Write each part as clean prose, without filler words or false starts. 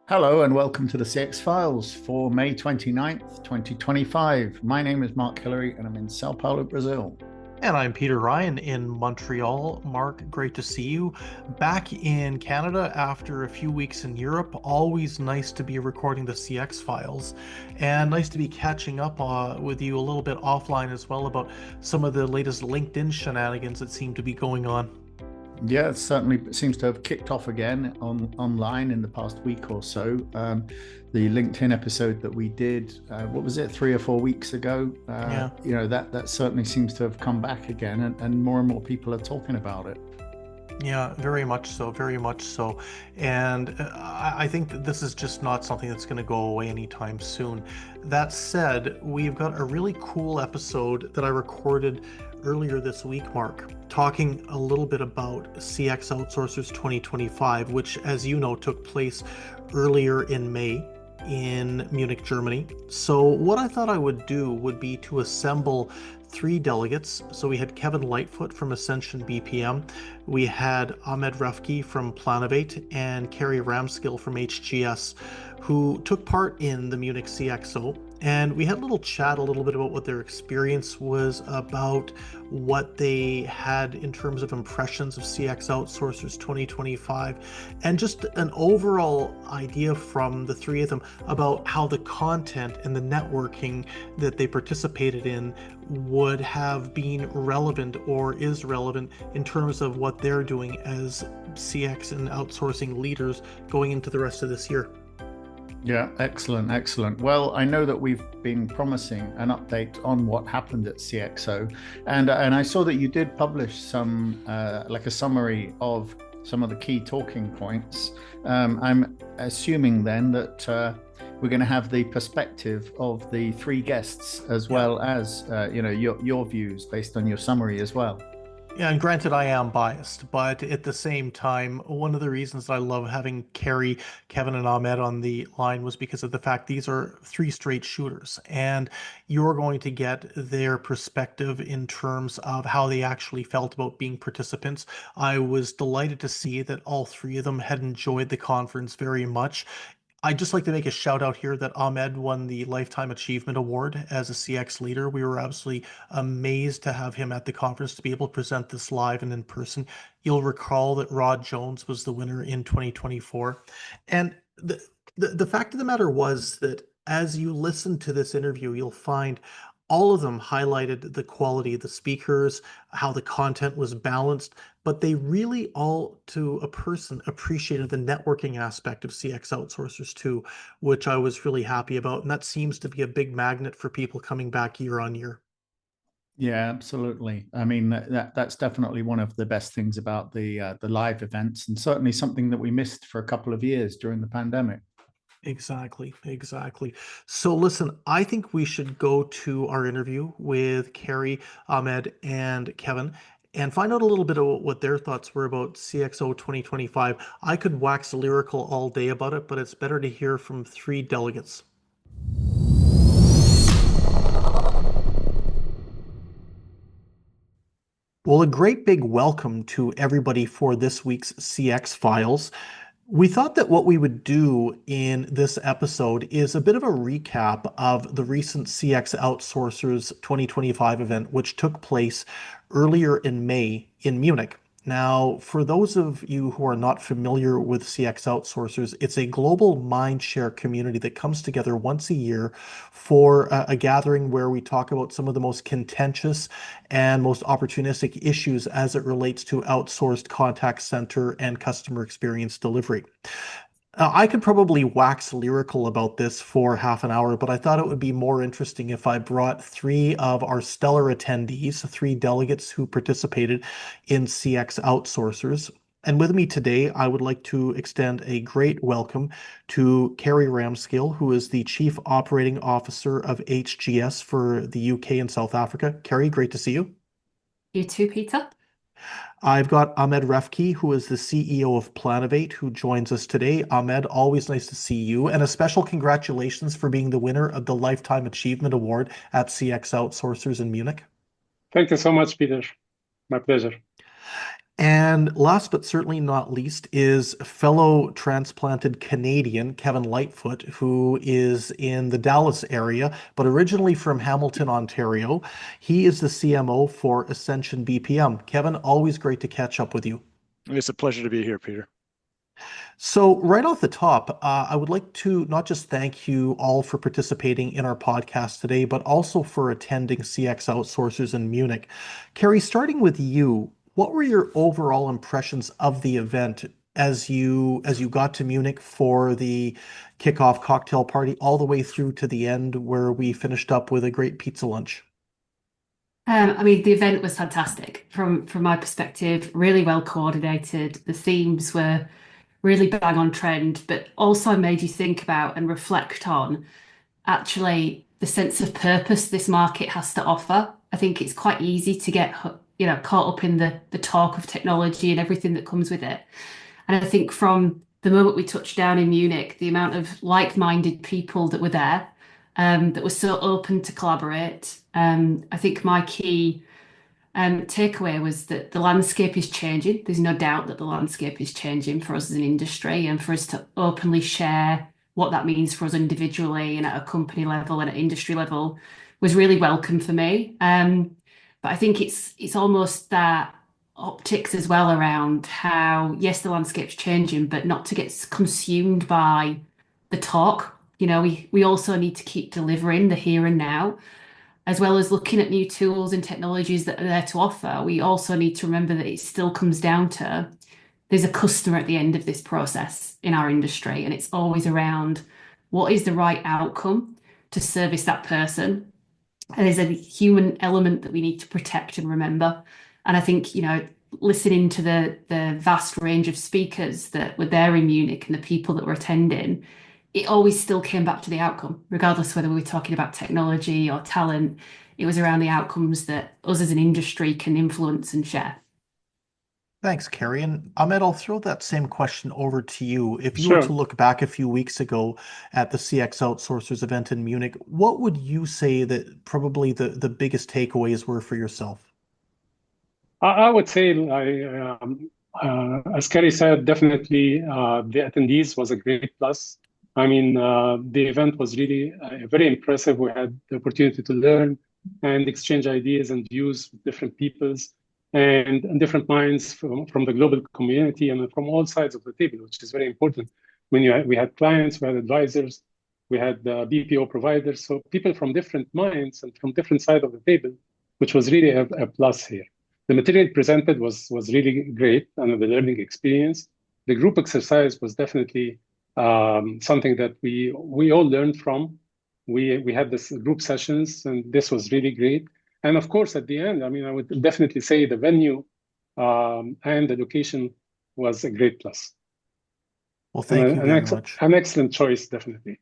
Hello and welcome to the CX Files for May 29th, 2025. My name is Mark Hillary and I'm in Sao Paulo, Brazil. And I'm Peter Ryan in Montreal. Mark, great to see you. Back in Canada after a few weeks in Europe. Always nice to be recording the CX Files and nice to be catching up with you a little bit offline as well about some of the latest LinkedIn shenanigans that seem to be going on. Yeah, it certainly seems to have kicked off again online in the past week or so. The LinkedIn episode that we did, what was it, 3 or 4 weeks ago? Yeah. That certainly seems to have come back again, and more people are talking about it. Yeah, very much so, very much so. And I think that this is just not something that's going to go away anytime soon. That said, we've got a really cool episode that I recorded earlier this week, Mark, talking a little bit about CX Outsourcers 2025, which, as you know, took place earlier in May in Munich, Germany. So what I thought I would do would be to assemble three delegates. So we had Kevin Lightfoot from Ascension BPM, we had Ahmed Refky from Planovate, and Carrie Ramskill from HGS, who took part in the Munich CXO. And we had a little chat a little bit about what their experience was, about what they had in terms of impressions of CX Outsourcers 2025, and just an overall idea from the three of them about how the content and the networking that they participated in would have been relevant or is relevant in terms of what they're doing as CX and outsourcing leaders going into the rest of this year. Yeah, excellent, excellent. Well, I know that we've been promising an update on what happened at CXO, and I saw that you did publish some like a summary of some of the key talking points. I'm assuming then that we're going to have the perspective of the three guests as well as your views based on your summary as well. Yeah, and granted, I am biased, but at the same time, one of the reasons I love having Carrie, Kevin, and Ahmed on the line was because of the fact these are three straight shooters, and you're going to get their perspective in terms of how they actually felt about being participants. I was delighted to see that all three of them had enjoyed the conference very much. I'd just like to make a shout out here that Ahmed won the Lifetime Achievement Award as a CX leader. We were absolutely amazed to have him at the conference to be able to present this live and in person. You'll recall that Rod Jones was the winner in 2024. And the fact of the matter was that as you listen to this interview, you'll find all of them highlighted the quality of the speakers, how the content was balanced, but they really all, to a person, appreciated the networking aspect of CX Outsourcers too, which I was really happy about. And that seems to be a big magnet for people coming back year on year. Yeah, absolutely. I mean, that's definitely one of the best things about the live events, and certainly something that we missed for a couple of years during the pandemic. Exactly, exactly. So listen, I think we should go to our interview with Carrie, Ahmed, and Kevin and find out a little bit about what their thoughts were about CXO 2025. I could wax lyrical all day about it, but it's better to hear from three delegates. Well, a great big welcome to everybody for this week's CX Files. We thought that what we would do in this episode is a bit of a recap of the recent CX Outsourcers 2025 event, which took place earlier in May in Munich. Now, for those of you who are not familiar with CX Outsourcers, it's a global mindshare community that comes together once a year for a gathering where we talk about some of the most contentious and most opportunistic issues as it relates to outsourced contact center and customer experience delivery. I could probably wax lyrical about this for half an hour, but I thought it would be more interesting if I brought three of our stellar attendees, three delegates who participated in CX Outsourcers. And with me today, I would like to extend a great welcome to Carrie Ramskill, who is the Chief Operating Officer of HGS for the UK and South Africa. Carrie, great to see you. You too, Peter. I've got Ahmed Refky, who is the CEO of Planovate, who joins us today. Ahmed, always nice to see you, and a special congratulations for being the winner of the Lifetime Achievement Award at CX Outsourcers in Munich. Thank you so much, Peter. My pleasure. And last but certainly not least is fellow transplanted Canadian Kevin Lightfoot, who is in the Dallas area, but originally from Hamilton, Ontario. He is the CMO for Ascension BPM. Kevin, always great to catch up with you. It's a pleasure to be here, Peter. So, right off the top, I would like to not just thank you all for participating in our podcast today, but also for attending CX Outsourcers in Munich. Carrie, starting with you, what were your overall impressions of the event as you got to Munich for the kickoff cocktail party, all the way through to the end where we finished up with a great pizza lunch? I mean, the event was fantastic from my perspective, really well coordinated. The themes were really bang on trend, but also made you think about and reflect on actually the sense of purpose this market has to offer. I think it's quite easy to get, caught up in the talk of technology and everything that comes with it. And I think from the moment we touched down in Munich, the amount of like-minded people that were there, that were so open to collaborate. I think my key takeaway was that the landscape is changing. There's no doubt that the landscape is changing for us as an industry, and for us to openly share what that means for us individually and at a company level and at industry level was really welcome for me. But I think it's almost that optics as well around how, yes, the landscape's changing, but not to get consumed by the talk. We also need to keep delivering the here and now, as well as looking at new tools and technologies that are there to offer. We also need to remember that it still comes down to there's a customer at the end of this process in our industry, and it's always around what is the right outcome to service that person. And there's a human element that we need to protect and remember. And I think, listening to the vast range of speakers that were there in Munich and the people that were attending, it always still came back to the outcome, regardless whether we were talking about technology or talent. It was around the outcomes that us as an industry can influence and share. Thanks, Carrie. And Ahmed, I'll throw that same question over to you. If you were to Sure. look back a few weeks ago at the CX Outsourcers event in Munich, what would you say that probably the biggest takeaways were for yourself? I would say, as Kerry said, definitely the attendees was a great plus. I mean, the event was really very impressive. We had the opportunity to learn and exchange ideas and views with different peoples and different minds from the global community and from all sides of the table, which is very important. When we had clients, we had advisors, we had BPO providers, so people from different minds and from different sides of the table, which was really a plus here. The material presented was really great and the learning experience. The group exercise was definitely something that we all learned from. We had this group sessions, and this was really great. And of course, at the end, I mean, I would definitely say the venue and the location was a great plus. Well, thank you very An much. an excellent choice, definitely.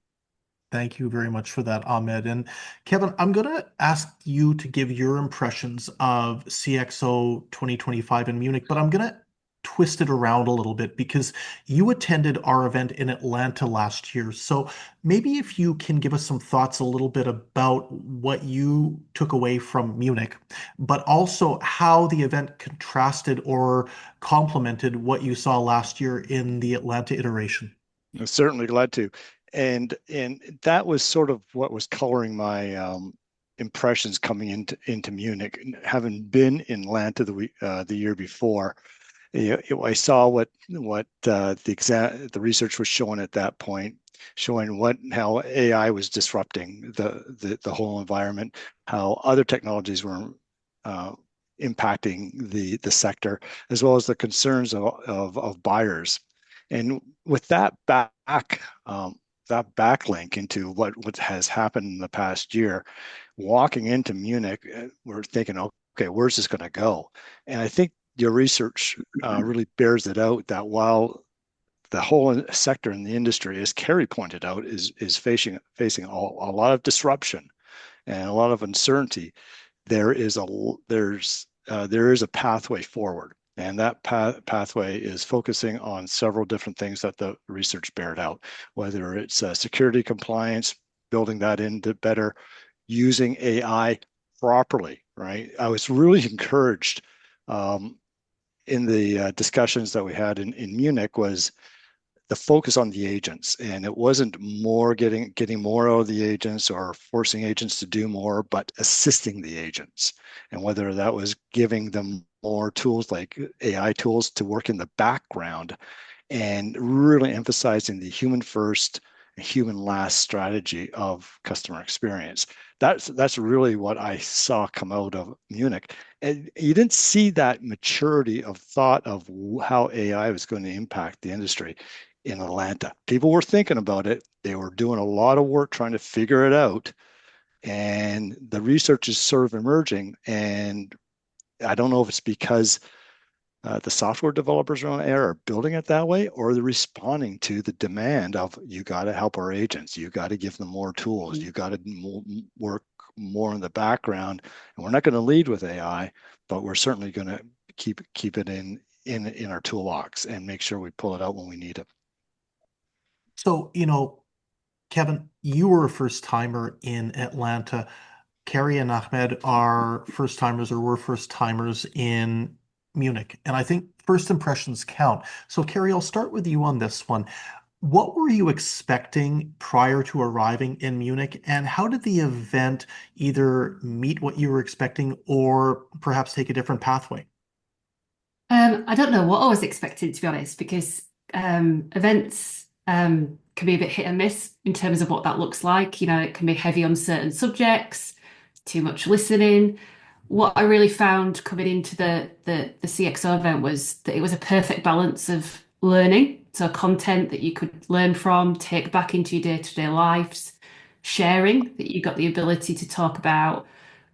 Thank you very much for that, Ahmed. And Kevin, I'm going to ask you to give your impressions of CXO 2025 in Munich, but I'm going to twist it around a little bit because you attended our event in Atlanta last year. So maybe if you can give us some thoughts a little bit about what you took away from Munich, but also how the event contrasted or complemented what you saw last year in the Atlanta iteration. I'm certainly glad to. And that was sort of what was coloring my impressions coming into Munich. Having been in Atlanta the year before, I saw what the research was showing at that point, showing how AI was disrupting the whole environment, how other technologies were impacting the sector, as well as the concerns of buyers. And with that backlink into what has happened in the past year, walking into Munich, we're thinking, okay, where's this going to go? And I think your research really bears it out that while the whole sector in the industry, as Carrie pointed out, is facing a lot of disruption and a lot of uncertainty, there is a pathway forward. And that pathway is focusing on several different things that the research bared out, whether it's security compliance, building that into better, using AI properly, right? I was really encouraged discussions that we had in Munich was the focus on the agents, and it wasn't more getting more out of the agents or forcing agents to do more, but assisting the agents. And whether that was giving them more tools like AI tools to work in the background, and really emphasizing the human first, human last strategy of customer experience. That's really what I saw come out of Munich. And you didn't see that maturity of thought of how AI was going to impact the industry in Atlanta. People were thinking about it. They were doing a lot of work trying to figure it out. And the research is sort of emerging. And I don't know if it's because the software developers around AI are building it that way, or they're responding to the demand of, you got to help our agents. You got to give them more tools. You got to work more in the background. And we're not going to lead with AI, but we're certainly going to keep it in our toolbox and make sure we pull it out when we need it. So, Kevin, you were a first timer in Atlanta. Carrie and Ahmed are first timers, or were first timers in Munich. And I think first impressions count. So, Carrie, I'll start with you on this one. What were you expecting prior to arriving in Munich, and how did the event either meet what you were expecting or perhaps take a different pathway? I don't know what I was expecting, to be honest, because events can be a bit hit and miss in terms of what that looks like. It can be heavy on certain subjects, too much listening. What I really found coming into the CXO event was that it was a perfect balance of learning, so content that you could learn from, take back into your day-to-day lives, sharing, that you got the ability to talk about,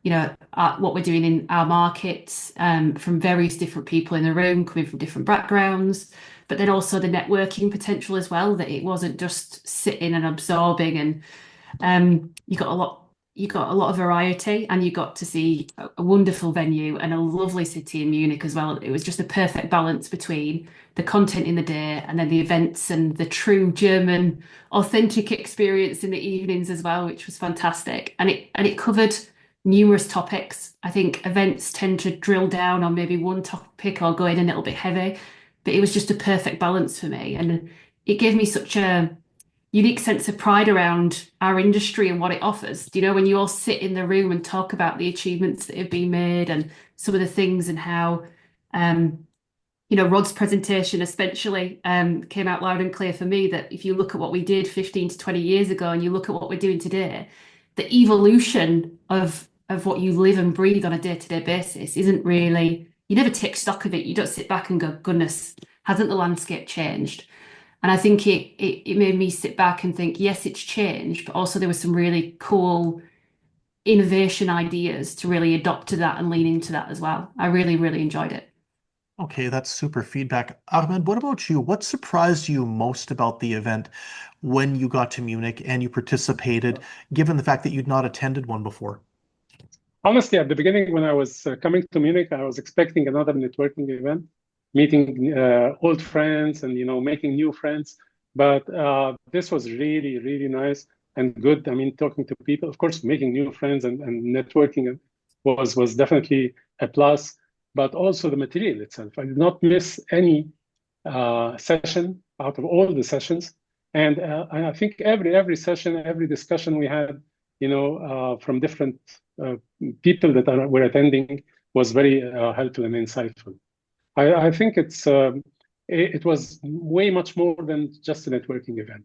what we're doing in our markets, from various different people in the room, coming from different backgrounds, but then also the networking potential as well, that it wasn't just sitting and absorbing, and you got a lot of variety, and you got to see a wonderful venue and a lovely city in Munich as well. It was just a perfect balance between the content in the day and then the events and the true German authentic experience in the evenings as well, which was fantastic. And it covered numerous topics. I think events tend to drill down on maybe one topic or go in a little bit heavy, but it was just a perfect balance for me. And it gave me such a unique sense of pride around our industry and what it offers. When you all sit in the room and talk about the achievements that have been made and some of the things, and how, Rod's presentation especially came out loud and clear for me, that if you look at what we did 15 to 20 years ago and you look at what we're doing today, the evolution of what you live and breathe on a day-to-day basis isn't really, you never take stock of it. You don't sit back and go, goodness, hasn't the landscape changed? And I think it made me sit back and think, yes, it's changed, but also there were some really cool innovation ideas to really adopt to that and lean into that as well. I really, really enjoyed it. Okay, that's super feedback. Ahmed, what about you? What surprised you most about the event when you got to Munich and you participated, given the fact that you'd not attended one before? Honestly, at the beginning, when I was coming to Munich, I was expecting another networking event, meeting old friends and making new friends. But this was really, really nice and good. I mean, talking to people, of course, making new friends and networking was definitely a plus. But also the material itself. I did not miss any session out of all the sessions. And I think every session, every discussion we had, from different people that were attending was very helpful and insightful. I think it was way much more than just a networking event.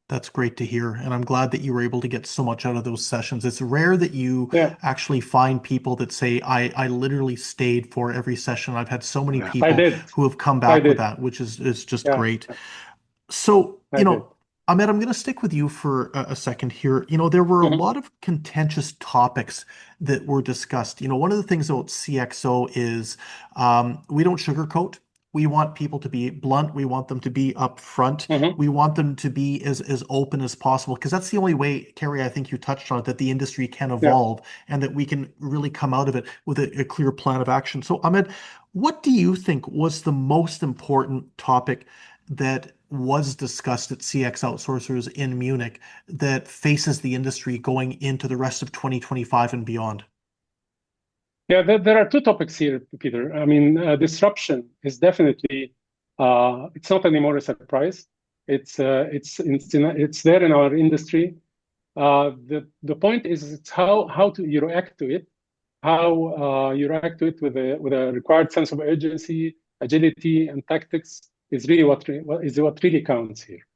That's great to hear. And I'm glad that you were able to get so much out of those sessions. It's rare that you actually find people that say, I literally stayed for every session. I've had so many people who have come back with that, which is just great. So, Ahmed, I'm going to stick with you for a second here. There were a lot of contentious topics that were discussed. One of the things about CXO is we don't sugarcoat. We want people to be blunt. We want them to be upfront. We want them to be as open as possible, because that's the only way, Carrie, I think you touched on it, that the industry can evolve and that we can really come out of it with a clear plan of action. So, Ahmed, what do you think was the most important topic that was discussed at CXOutsourcers in Munich that faces the industry going into the rest of 2025 and beyond? Yeah, there are two topics here, Peter. I mean, disruption is definitely it's not anymore a surprise. It's there in our industry. The point is it's how you react to it, how you react to it with a required sense of urgency, agility, and tactics is really what really counts here.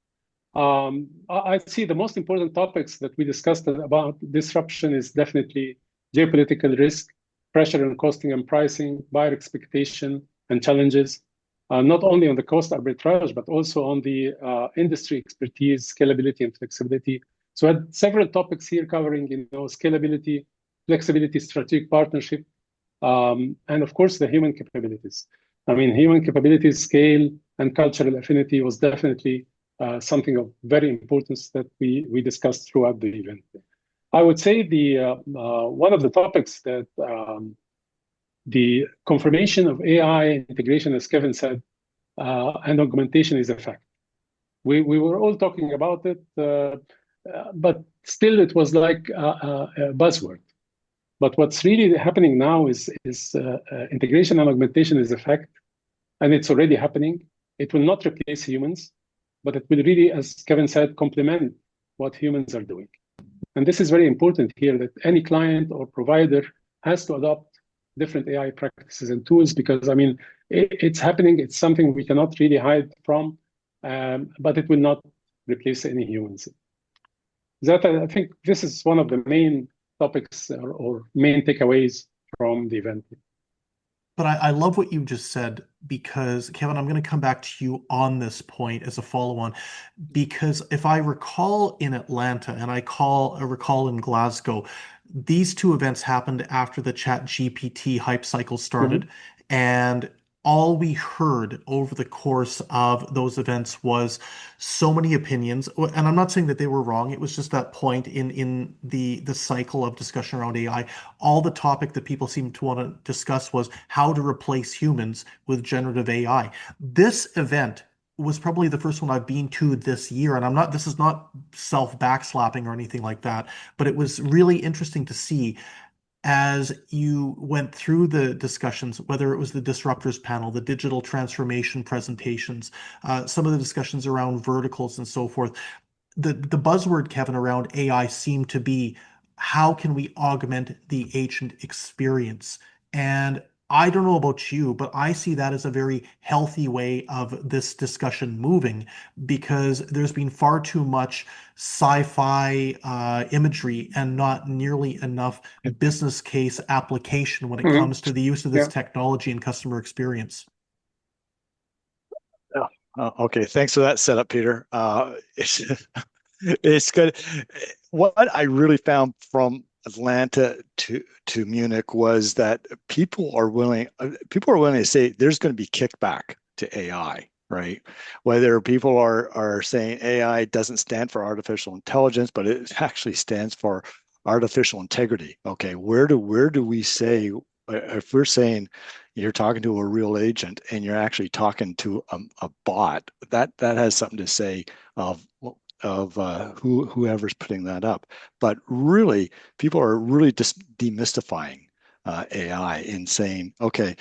I see the most important topics that we discussed about disruption is definitely geopolitical risk, pressure on costing and pricing, buyer expectation and challenges, not only on the cost arbitrage, but also on the industry expertise, scalability, and flexibility. So I had several topics here covering, scalability, flexibility, strategic partnership, and of course, the human capabilities. I mean, human capabilities, scale, and cultural affinity was definitely something of very importance that we discussed throughout the event. I would say the one of the topics that the confirmation of AI integration, as Kevin said, and augmentation is a fact. We were all talking about it, but still it was like a buzzword. But what's really happening now is integration and augmentation is a fact, and it's already happening. It will not replace humans, but it will really, as Kevin said, complement what humans are doing. And this is very important here, that any client or provider has to adopt different AI practices and tools, because, I mean, it's happening. It's something we cannot really hide from, but it will not replace any humans. That, I think this is one of the main topics or main takeaways from the event. But I love what you just said, because, Kevin, I'm going to come back to you on this point as a follow-on, because if I recall in Atlanta and I recall in Glasgow, these two events happened after the ChatGPT hype cycle started, and all we heard over the course of those events was so many opinions. And I'm not saying that they were wrong. It was just that point in the cycle of discussion around AI. All the topic that people seemed to want to discuss was how to replace humans with generative AI. This event was probably the first one I've been to this year. And this is not self-backslapping or anything like that, but it was really interesting to see as you went through the discussions, whether it was the disruptors panel, the digital transformation presentations, some of the discussions around verticals and so forth. The buzzword, Kevin, around AI seemed to be, how can we augment the agent experience? And I don't know about you, but I see that as a very healthy way of this discussion moving, because there's been far too much sci-fi imagery and not nearly enough business case application when it comes to the use of this technology and customer experience. Okay, thanks for that setup, Peter. It's good. What I really found from Atlanta to Munich was that people are willing to say there's going to be kickback to AI, right? Whether people are saying AI doesn't stand for artificial intelligence, but it actually stands for artificial integrity. Okay, where do we say, if we're saying you're talking to a real agent and you're actually talking to a bot, that has something to say of whoever's putting that up. But really, people are really just demystifying AI in saying, okay,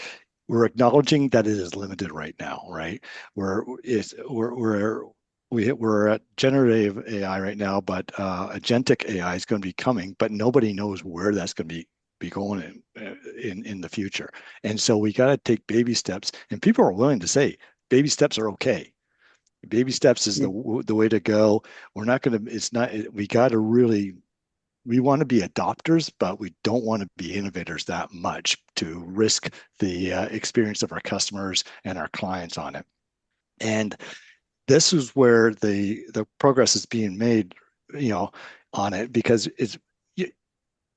we're acknowledging that it is limited right now, right? We're at generative AI right now, but agentic AI is going to be coming, but nobody knows where that's going to be going in the future. And so we got to take baby steps, and people are willing to say baby steps are okay. Baby steps is the way to go. We're not going to, we got to really, we want to be adopters, but we don't want to be innovators that much to risk the experience of our customers and our clients on it. And this is where the progress is being made, on it, because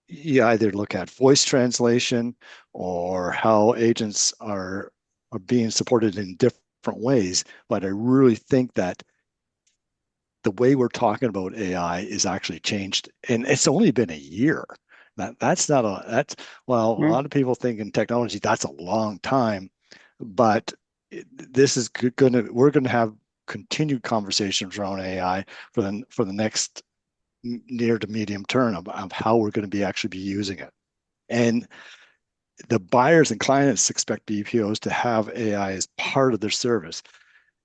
you either look at voice translation or how agents are being supported in different ways, but I really think that the way we're talking about AI is actually changed, and it's only been a year. That's not a lot of people think in technology that's a long time, but we're gonna have continued conversations around AI for the next near to medium term of how we're going to actually be using it. And the buyers and clients expect BPOs to have AI as part of their service.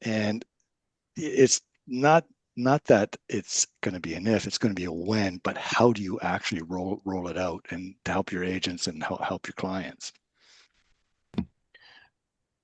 And it's not that it's going to be an if, it's going to be a when, but how do you actually roll it out and to help your agents and help your clients?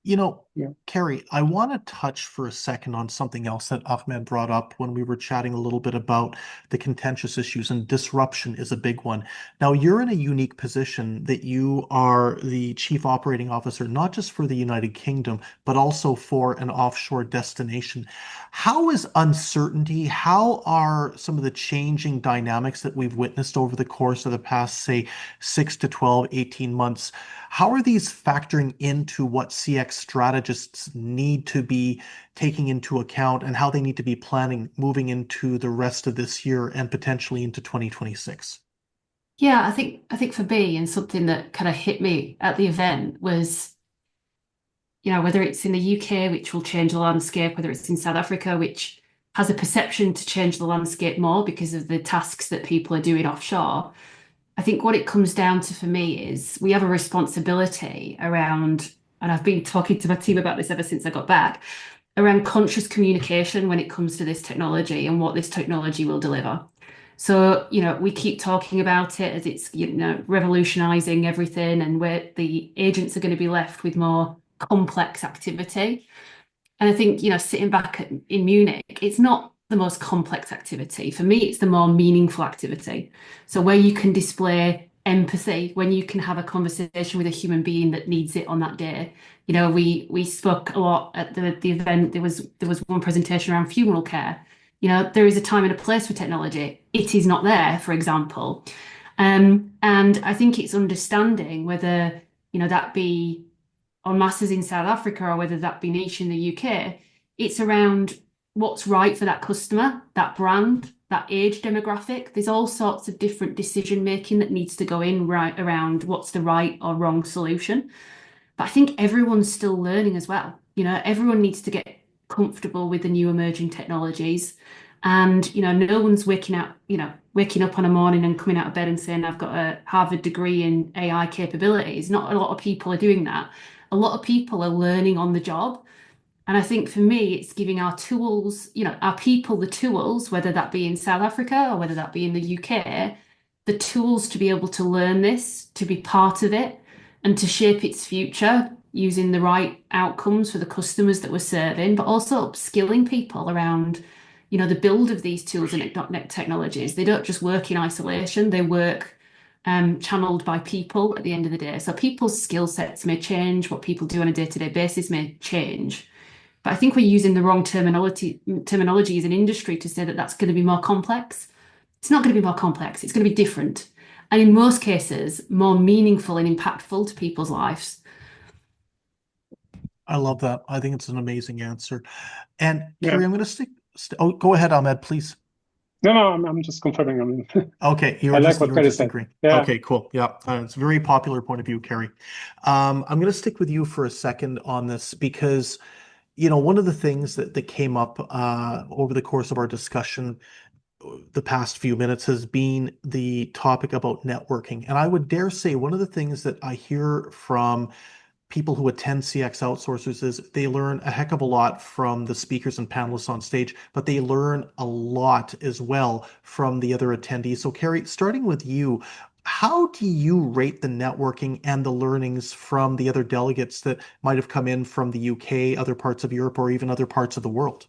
You know, Yeah. Carrie, I want to touch for a second on something else that Ahmed brought up when we were chatting a little bit about the contentious issues, and disruption is a big one. Now, you're in a unique position that you are the chief operating officer, not just for the United Kingdom, but also for an offshore destination. How is uncertainty, how are some of the changing dynamics that we've witnessed over the course of the past, say, 6 to 12, 18 months? How are these factoring into what CX strategists need to be taking into account and how they need to be planning moving into the rest of this year and potentially into 2026? Yeah, I think for me, and something that kind of hit me at the event was, whether it's in the UK, which will change the landscape, whether it's in South Africa, which has a perception to change the landscape more because of the tasks that people are doing offshore. I think what it comes down to for me is we have a responsibility around, and I've been talking to my team about this ever since I got back, around conscious communication when it comes to this technology and what this technology will deliver. So, we keep talking about it as it's, revolutionizing everything, and where the agents are going to be left with more complex activity. And I think, sitting back in Munich, it's not the most complex activity. For me, it's the more meaningful activity. So where you can display empathy, when you can have a conversation with a human being that needs it on that day. We spoke a lot at the event. There was one presentation around funeral care. There is a time and a place for technology. It is not there, for example. And I think it's understanding whether, that be on masses in South Africa or whether that be niche in the UK, it's around what's right for that customer, that brand, that age demographic. There's all sorts of different decision making that needs to go in right around what's the right or wrong solution. But I think everyone's still learning as well. Everyone needs to get comfortable with the new emerging technologies. And, no one's waking up on a morning and coming out of bed and saying, I've got a Harvard degree in AI capabilities. Not a lot of people are doing that. A lot of people are learning on the job. And I think for me, it's giving our tools, our people the tools, whether that be in South Africa or whether that be in the UK, the tools to be able to learn this, to be part of it, and to shape its future using the right outcomes for the customers that we're serving, but also upskilling people around, the build of these tools and technologies. They don't just work in isolation, they work channeled by people at the end of the day. So people's skill sets may change, what people do on a day-to-day basis may change. But I think we're using the wrong terminology as an industry to say that that's going to be more complex. It's not going to be more complex. It's going to be different. And in most cases, more meaningful and impactful to people's lives. I love that. I think it's an amazing answer. And Yeah. Carrie, I'm going to oh, go ahead, Ahmed, please. No, I'm just confirming. I mean, okay, you I were like just, what you were Carrie just said. agreeing. Yeah. Okay, cool. Yeah, it's a very popular point of view, Carrie. I'm going to stick with you for a second on this because, one of the things that came up over the course of our discussion the past few minutes has been the topic about networking. And I would dare say one of the things that I hear from people who attend CX Outsourcers is they learn a heck of a lot from the speakers and panelists on stage, but they learn a lot as well from the other attendees. So Carrie, starting with you, how do you rate the networking and the learnings from the other delegates that might have come in from the UK, other parts of Europe, or even other parts of the world?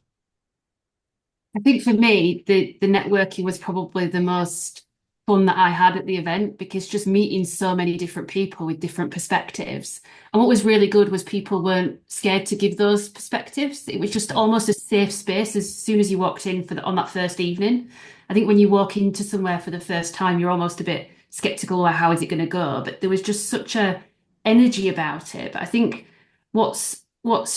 I think for me, the networking was probably the most fun that I had at the event, because just meeting so many different people with different perspectives. And what was really good was people weren't scared to give those perspectives. It was just almost a safe space as soon as you walked in on that first evening. I think when you walk into somewhere for the first time, you're almost a bit skeptical about how is it going to go. But there was just such a energy about it. But I think what's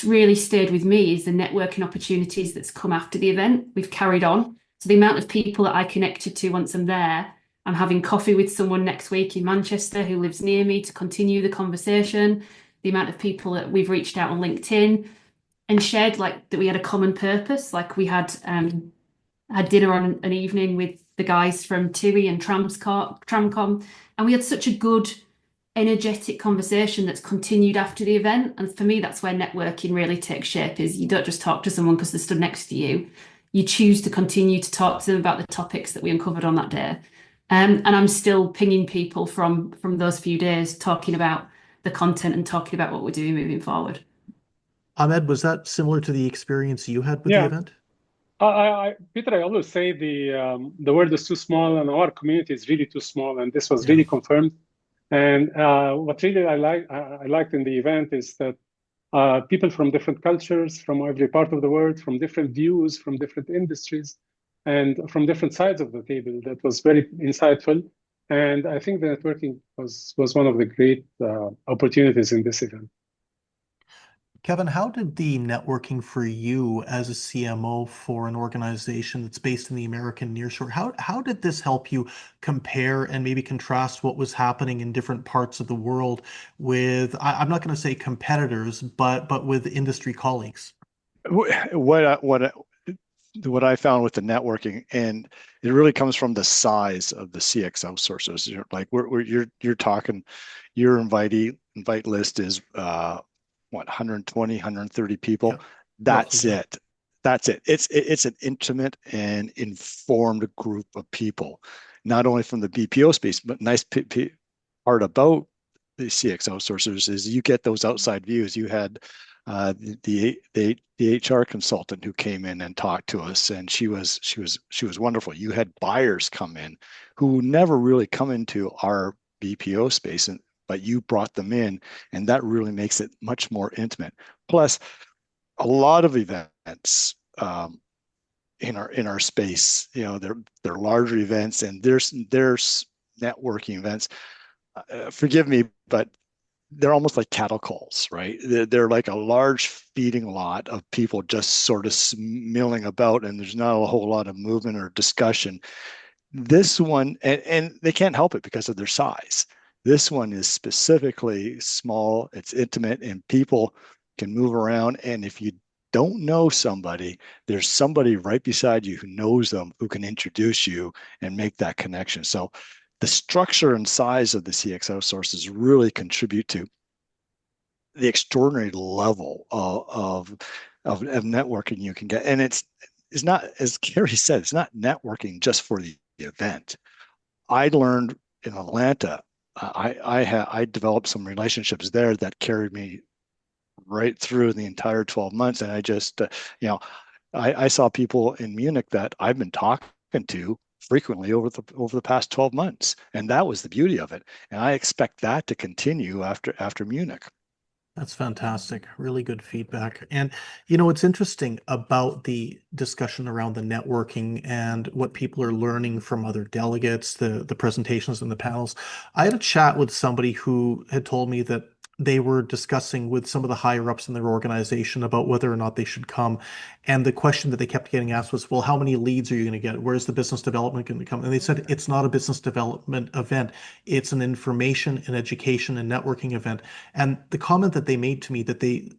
really stayed with me is the networking opportunities that's come after the event. We've carried on. So the amount of people that I connected to once I'm there, I'm having coffee with someone next week in Manchester who lives near me to continue the conversation. The amount of people that we've reached out on LinkedIn and shared like that we had a common purpose. Like we had dinner on an evening with the guys from TUI and Tramcom, and we had such a good energetic conversation that's continued after the event. And for me, that's where networking really takes shape, is you don't just talk to someone because they're stood next to you. You choose to continue to talk to them about the topics that we uncovered on that day. And I'm still pinging people from those few days, talking about the content and talking about what we're doing moving forward. Ahmed, was that similar to the experience you had with the Yeah. event? Peter, I always say the world is too small and our community is really too small, and this was really confirmed. And what really I liked in the event is that people from different cultures, from every part of the world, from different views, from different industries, and from different sides of the table. That was very insightful. And I think the networking was one of the great opportunities in this event. Kevin, how did the networking for you as a CMO for an organization that's based in the American nearshore, how did this help you compare and maybe contrast what was happening in different parts of the world with, I'm not going to say competitors, but with industry colleagues? What I found with the networking, and it really comes from the size of the CX outsourcers. You're talking, your invite list is 120, 130 people. Yeah, that's it. That's it. It's an intimate and informed group of people, not only from the BPO space, but nice part about the CX outsourcers is you get those outside views. You had the HR consultant who came in and talked to us, and she was wonderful. You had buyers come in who never really come into our BPO space, but you brought them in, and that really makes it much more intimate. Plus, a lot of events in our space, they're larger events, and there's networking events. Forgive me, but they're almost like cattle calls, right? They're like a large feeding lot of people just sort of milling about, and there's not a whole lot of movement or discussion. This one, and they can't help it because of their size. This one is specifically small, it's intimate, and people can move around. And if you don't know somebody, there's somebody right beside you who knows them, who can introduce you and make that connection. So the structure and size of the CX outsources really contribute to the extraordinary level of networking you can get. And it's not, as Carrie said, it's not networking just for the event. I learned in Atlanta, I developed some relationships there that carried me right through the entire 12 months. And I just, I saw people in Munich that I've been talking to frequently over the past 12 months. And that was the beauty of it. And I expect that to continue after Munich. That's fantastic. Really good feedback. And, it's interesting about the discussion around the networking and what people are learning from other delegates, the presentations and the panels. I had a chat with somebody who had told me that they were discussing with some of the higher ups in their organization about whether or not they should come. And the question that they kept getting asked was, well, how many leads are you going to get? Where's the business development going to come? And they said, it's not a business development event. It's an information and education and networking event. And the comment that they made to me that they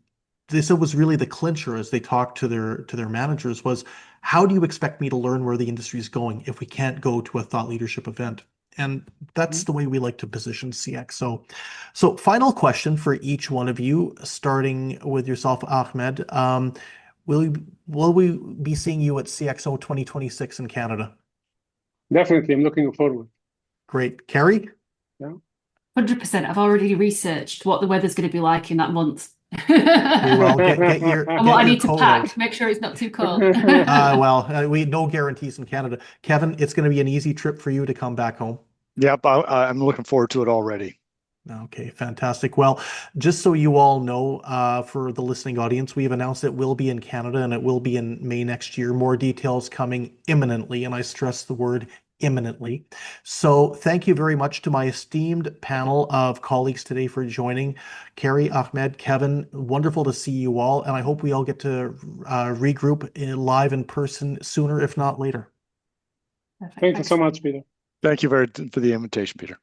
said was really the clincher as they talked to their managers was, how do you expect me to learn where the industry is going if we can't go to a thought leadership event? And that's the way we like to position CX. So final question for each one of you, starting with yourself, Ahmed. Will we be seeing you at CXO 2026 in Canada? Definitely, I'm looking forward. Great. Carrie? Yeah. 100%. I've already researched what the weather's going to be like in that month. Well, get your and what I need to pack, out. make sure it's not too cold. We no guarantees in Canada. Kevin, it's going to be an easy trip for you to come back home. Yep, I'm looking forward to it already. Okay, fantastic. Well, just so you all know, for the listening audience, we've announced it will be in Canada and it will be in May next year. More details coming imminently, and I stress the word imminently. So thank you very much to my esteemed panel of colleagues today for joining. Carrie, Ahmed, Kevin, wonderful to see you all, and I hope we all get to regroup live in person sooner, if not later. Perfect. Thank you so much, Peter. Thank you for the invitation, Peter.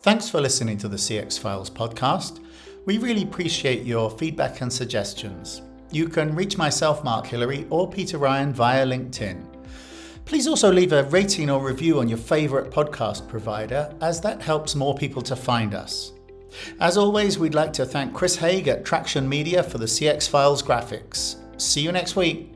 Thanks for listening to the CX Files podcast. We really appreciate your feedback and suggestions. You can reach myself, Mark Hillary, or Peter Ryan via LinkedIn. Please also leave a rating or review on your favourite podcast provider, as that helps more people to find us. As always, we'd like to thank Chris Haig at Traction Media for the CX Files graphics. See you next week.